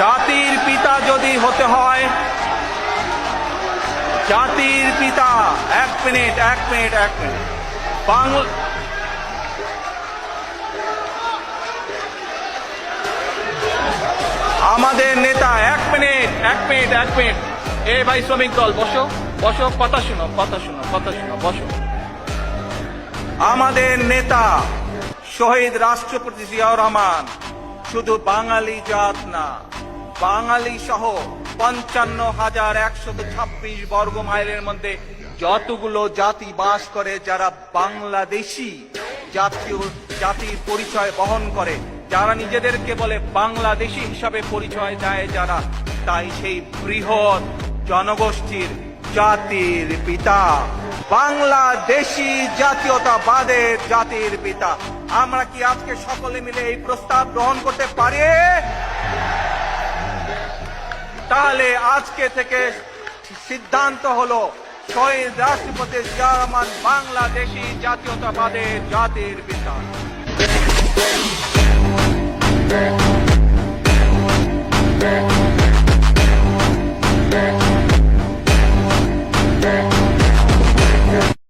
জাতির পিতা যদি হতে হয়, জাতির পিতা, এক মিনিট বাংলা আমাদের নেতা, এক মিনিট এ ভাই শ্রমিক দল বসো, কথা শুনো, বসো। আমাদের নেতা শহীদ রাষ্ট্রপতি জিয়াউর রহমান শুধু বাঙালি জাত না, বাঙালি সহ 55,126 বর্গ মাইলের মধ্যে যতগুলো জাতি বাস করে, যারা বাংলাদেশি জাতির পরিচয় বহন করে, যারা নিজেদেরকে বলে বাংলাদেশি হিসাবে পরিচয় দেয় যারা, তাই সেই বৃহৎ জনগোষ্ঠীর জাতির পিতা, বাংলাদেশি জাতীয়তাবাদের জাতির পিতা। আমরা কি আজকে সকলে মিলে এই প্রস্তাব গ্রহণ করতে পারি? তাহলে আজকে থেকে সিদ্ধান্ত হলো, শহীদ রাষ্ট্রপতি জিয়াউর রহমান বাংলাদেশি জাতীয়তাবাদের জাতির পিতা।